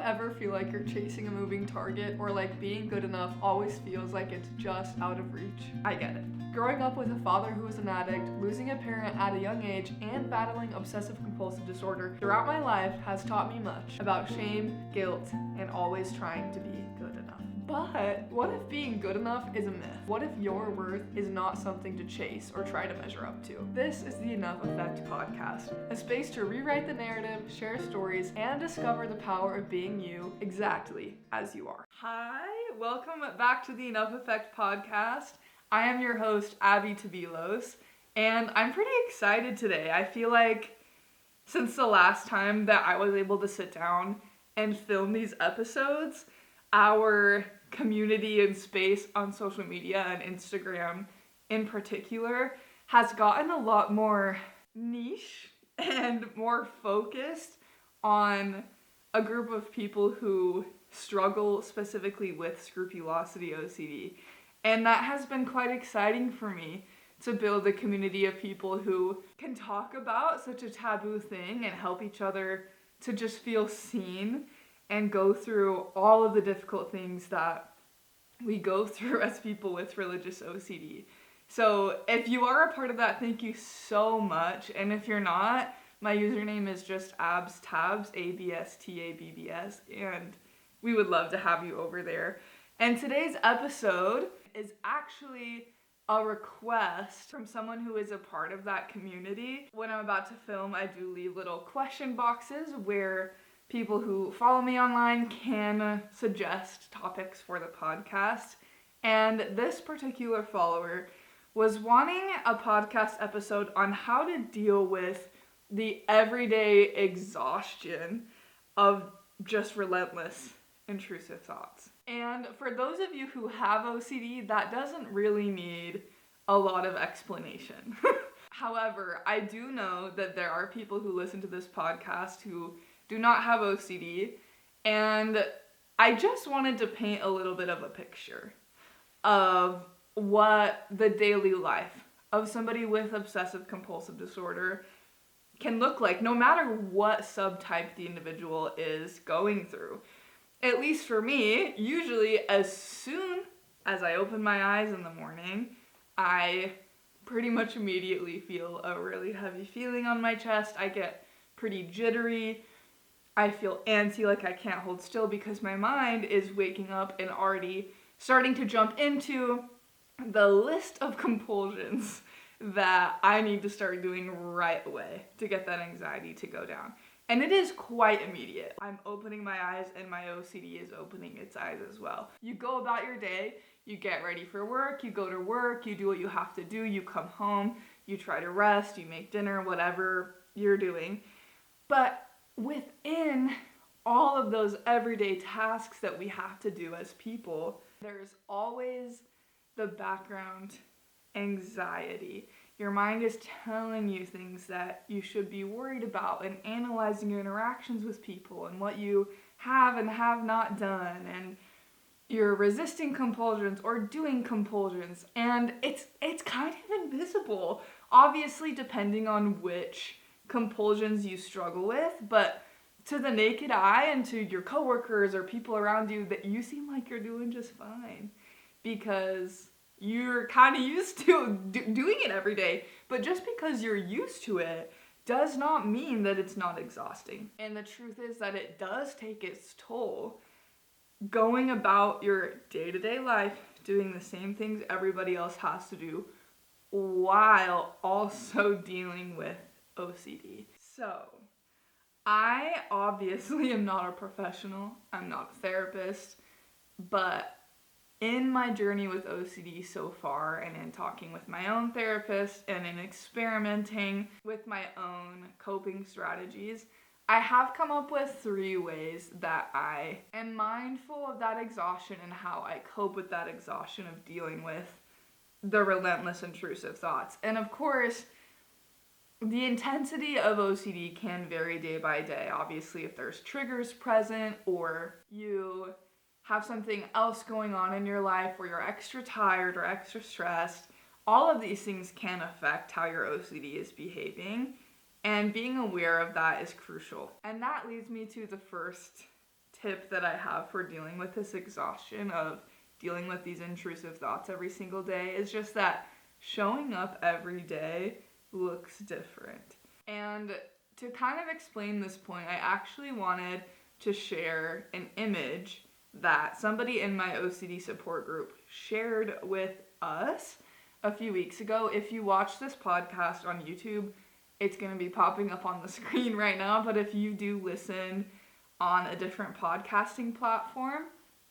ever feel like you're chasing a moving target, or like being good enough always feels like it's just out of reach? I get it. Growing up with a father who was an addict, losing a parent at a young age, and battling obsessive compulsive disorder throughout my life has taught me much about shame, guilt, and always trying to be good enough. But what if being good enough is a myth? What if your worth is not something to chase or try to measure up to? This is the Enough Effect podcast, a space to rewrite the narrative, share stories, and discover the power of being you exactly as you are. Hi, welcome back to the Enough Effect podcast. I am your host, Abby Tabilos, and I'm pretty excited today. I feel like since the last time that I was able to sit down and film these episodes, our community and space on social media and Instagram in particular has gotten a lot more niche and more focused on a group of people who struggle specifically with scrupulosity OCD. And that has been quite exciting for me to build a community of people who can talk about such a taboo thing and help each other to just feel seen and go through all of the difficult things that we go through as people with religious OCD. So if you are a part of that, thank you so much. And if you're not, my username is just abstabs, ABSTABBS, and we would love to have you over there. And today's episode is actually a request from someone who is a part of that community. When I'm about to film, I do leave little question boxes where people who follow me online can suggest topics for the podcast. And this particular follower was wanting a podcast episode on how to deal with the everyday exhaustion of just relentless, intrusive thoughts. And for those of you who have OCD, that doesn't really need a lot of explanation. However, I do know that there are people who listen to this podcast who do not have OCD, and I just wanted to paint a little bit of a picture of what the daily life of somebody with obsessive compulsive disorder can look like, no matter what subtype the individual is going through. At least for me, usually as soon as I open my eyes in the morning, I pretty much immediately feel a really heavy feeling on my chest. I get pretty jittery. I feel antsy, like I can't hold still because my mind is waking up and already starting to jump into the list of compulsions that I need to start doing right away to get that anxiety to go down. And it is quite immediate. I'm opening my eyes and my OCD is opening its eyes as well. You go about your day, you get ready for work, you go to work, you do what you have to do, you come home, you try to rest, you make dinner, whatever you're doing. But within all of those everyday tasks that we have to do as people, there's always the background anxiety. Your mind is telling you things that you should be worried about and analyzing your interactions with people and what you have and have not done, and you're resisting compulsions or doing compulsions, and it's kind of invisible, obviously depending on which compulsions you struggle with, but to the naked eye and to your coworkers or people around you, that you seem like you're doing just fine because you're kind of used to doing it every day. But just because you're used to it does not mean that it's not exhausting. And the truth is that it does take its toll going about your day-to-day life, doing the same things everybody else has to do, while also dealing with OCD. So, I obviously am not a professional, I'm not a therapist, but in my journey with OCD so far, and in talking with my own therapist, and in experimenting with my own coping strategies, I have come up with 3 ways that I am mindful of that exhaustion and how I cope with that exhaustion of dealing with the relentless intrusive thoughts. And of course, the intensity of OCD can vary day by day. Obviously, if there's triggers present or you have something else going on in your life where you're extra tired or extra stressed, all of these things can affect how your OCD is behaving, and being aware of that is crucial. And that leads me to the first tip that I have for dealing with this exhaustion of dealing with these intrusive thoughts every single day is just that showing up every day looks different. And to kind of explain this point, I actually wanted to share an image that somebody in my OCD support group shared with us a few weeks ago. If you watch this podcast on YouTube, it's going to be popping up on the screen right now, but if you do listen on a different podcasting platform,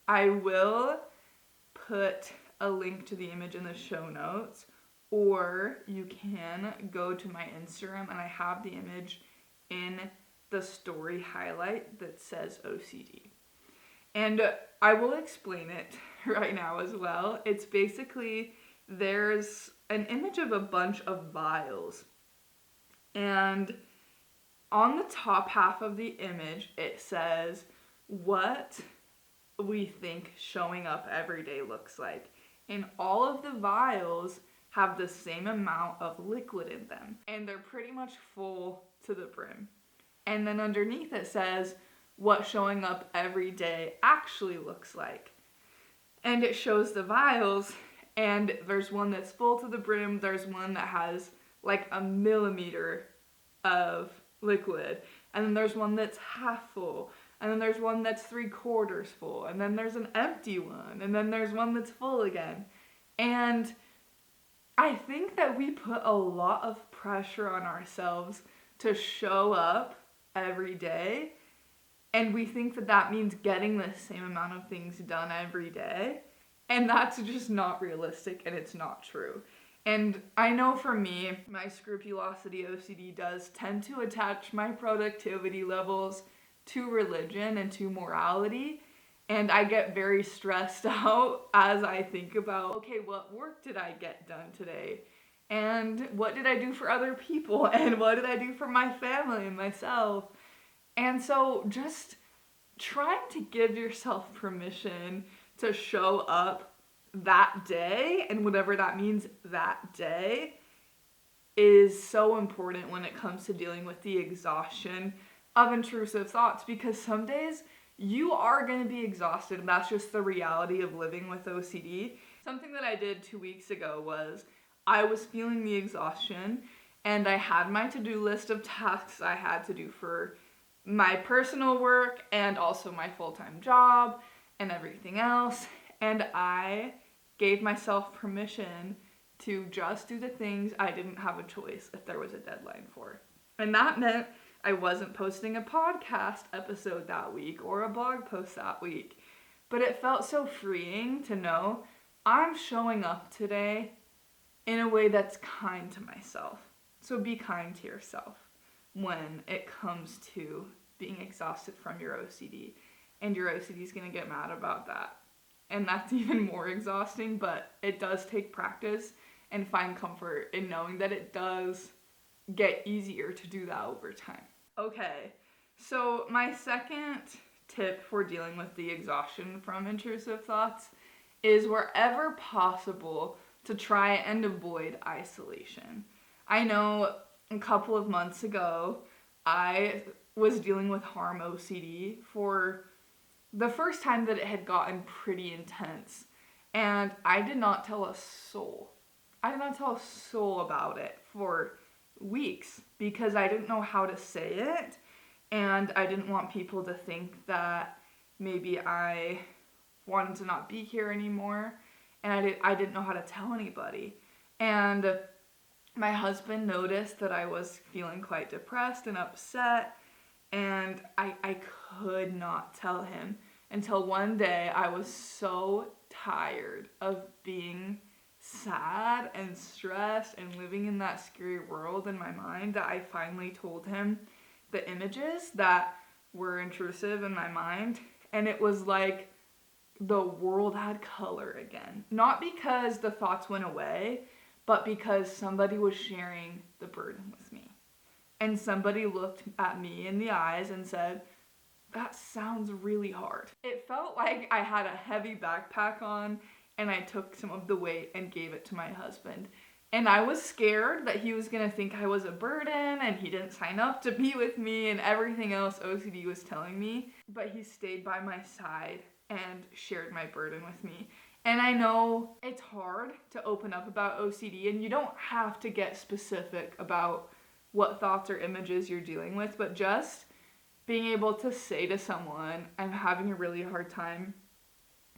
I will put a link to the image in the show notes, or you can go to my Instagram and I have the image in the story highlight that says OCD. And I will explain it right now as well. It's basically, there's an image of a bunch of vials. And on the top half of the image, it says what we think showing up every day looks like. And all of the vials have the same amount of liquid in them. And they're pretty much full to the brim. And then underneath it says what showing up every day actually looks like. And it shows the vials, and there's one that's full to the brim, there's one that has like a millimeter of liquid, and then there's one that's half full, and then there's one that's 3/4 full, and then there's an empty one, and then there's one that's full again. And I think that we put a lot of pressure on ourselves to show up every day, and we think that that means getting the same amount of things done every day, and that's just not realistic, and it's not true. And I know for me, my scrupulosity OCD does tend to attach my productivity levels to religion and to morality, and I get very stressed out as I think about, okay, what work did I get done today? And what did I do for other people? And what did I do for my family and myself? And so just trying to give yourself permission to show up that day, and whatever that means that day, is so important when it comes to dealing with the exhaustion of intrusive thoughts, because some days you are going to be exhausted, and that's just the reality of living with OCD. Something that I did 2 weeks ago was I was feeling the exhaustion, and I had my to-do list of tasks I had to do for my personal work and also my full-time job and everything else, and I gave myself permission to just do the things I didn't have a choice if there was a deadline for. And that meant I wasn't posting a podcast episode that week or a blog post that week. But it felt so freeing to know I'm showing up today in a way that's kind to myself. So be kind to yourself when it comes to being exhausted from your OCD. And your OCD is going to get mad about that. And that's even more exhausting, but it does take practice, and find comfort in knowing that it does get easier to do that over time. Okay, so my second tip for dealing with the exhaustion from intrusive thoughts is, wherever possible, to try and avoid isolation. I know a couple of months ago, I was dealing with harm OCD for the first time that it had gotten pretty intense, and I did not tell a soul. I did not tell a soul about it for weeks because I didn't know how to say it, and I didn't want people to think that maybe I wanted to not be here anymore, and I didn't know how to tell anybody. And my husband noticed that I was feeling quite depressed and upset, and I could not tell him until one day I was so tired of being sad and stressed and living in that scary world in my mind that I finally told him the images that were intrusive in my mind. And it was like the world had color again. Not because the thoughts went away, but because somebody was sharing the burden with me. And somebody looked at me in the eyes and said, "That sounds really hard." It felt like I had a heavy backpack on, and I took some of the weight and gave it to my husband. And I was scared that he was gonna think I was a burden and he didn't sign up to be with me and everything else OCD was telling me. But he stayed by my side and shared my burden with me. And I know it's hard to open up about OCD, and you don't have to get specific about what thoughts or images you're dealing with, but just being able to say to someone, I'm having a really hard time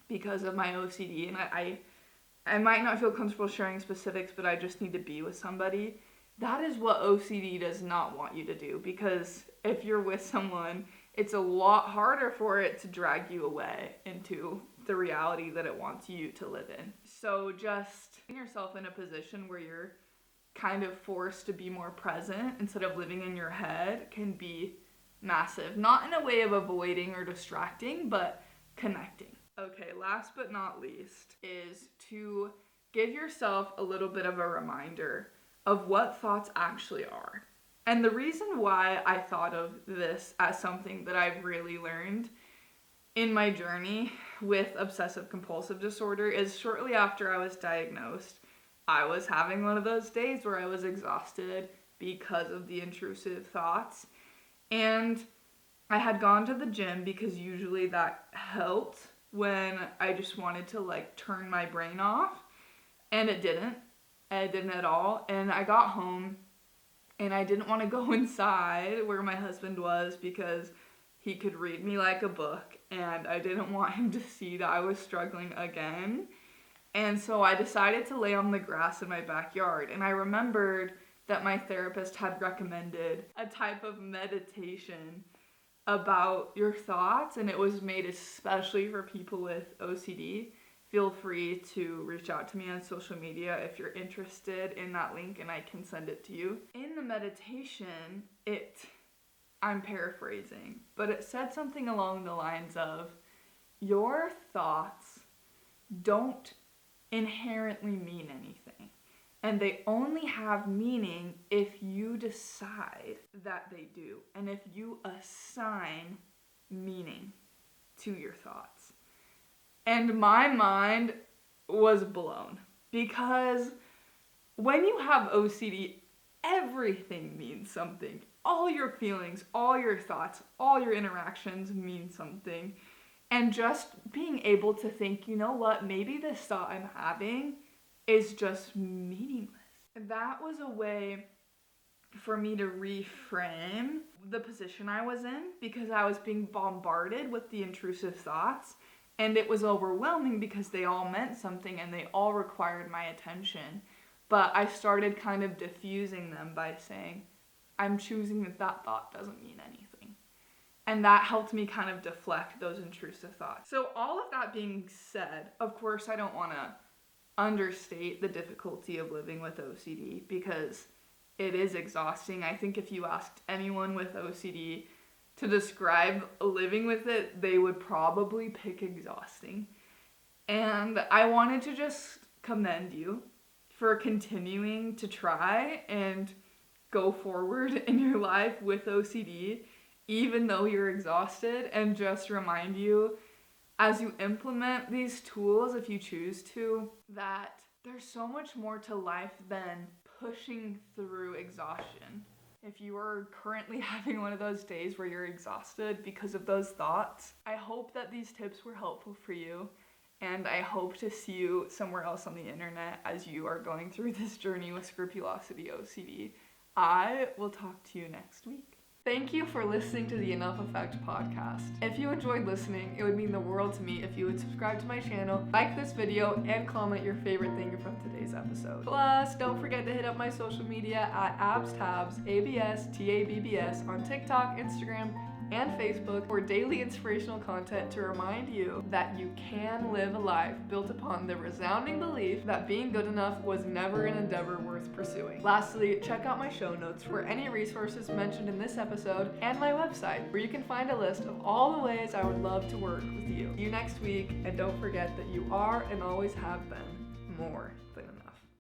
because of my OCD, and I might not feel comfortable sharing specifics, but I just need to be with somebody. That is what OCD does not want you to do, because if you're with someone, it's a lot harder for it to drag you away into the reality that it wants you to live in. So just putting yourself in a position where you're kind of forced to be more present instead of living in your head can be massive. Not in a way of avoiding or distracting, but connecting. Okay, last but not least is to give yourself a little bit of a reminder of what thoughts actually are. And the reason why I thought of this as something that I've really learned in my journey with obsessive compulsive disorder is shortly after I was diagnosed, I was having one of those days where I was exhausted because of the intrusive thoughts. And I had gone to the gym because usually that helped when I just wanted to like turn my brain off. And it didn't. It didn't at all. And I got home and I didn't want to go inside where my husband was because he could read me like a book, and I didn't want him to see that I was struggling again. And so I decided to lay on the grass in my backyard. And I remembered that my therapist had recommended a type of meditation about your thoughts, and it was made especially for people with OCD. Feel free to reach out to me on social media if you're interested in that link, and I can send it to you. In the meditation, I'm paraphrasing, but it said something along the lines of, your thoughts don't inherently mean anything, and they only have meaning if you decide that they do, and if you assign meaning to your thoughts. And my mind was blown, because when you have OCD, everything means something. All your feelings, all your thoughts, all your interactions mean something. And just being able to think, you know what, maybe this thought I'm having is just meaningless. That was a way for me to reframe the position I was in, because I was being bombarded with the intrusive thoughts, and it was overwhelming because they all meant something and they all required my attention. But I started kind of diffusing them by saying, I'm choosing that thought doesn't mean anything. And that helped me kind of deflect those intrusive thoughts. So all of that being said, of course I don't want to understate the difficulty of living with OCD, because it is exhausting. I think if you asked anyone with OCD to describe living with it, they would probably pick exhausting. And I wanted to just commend you for continuing to try and go forward in your life with OCD, even though you're exhausted, and just remind you as you implement these tools, if you choose to, that there's so much more to life than pushing through exhaustion. If you are currently having one of those days where you're exhausted because of those thoughts, I hope that these tips were helpful for you, and I hope to see you somewhere else on the internet as you are going through this journey with scrupulosity OCD. I will talk to you next week. Thank you for listening to the Enough Effect podcast. If you enjoyed listening, it would mean the world to me if you would subscribe to my channel, like this video, and comment your favorite thing from today's episode. Plus, don't forget to hit up my social media at abstabs, ABSTABBS on TikTok, Instagram, and Facebook for daily inspirational content to remind you that you can live a life built upon the resounding belief that being good enough was never an endeavor worth pursuing. Lastly, check out my show notes for any resources mentioned in this episode, and my website, where you can find a list of all the ways I would love to work with you. See you next week, and don't forget that you are and always have been more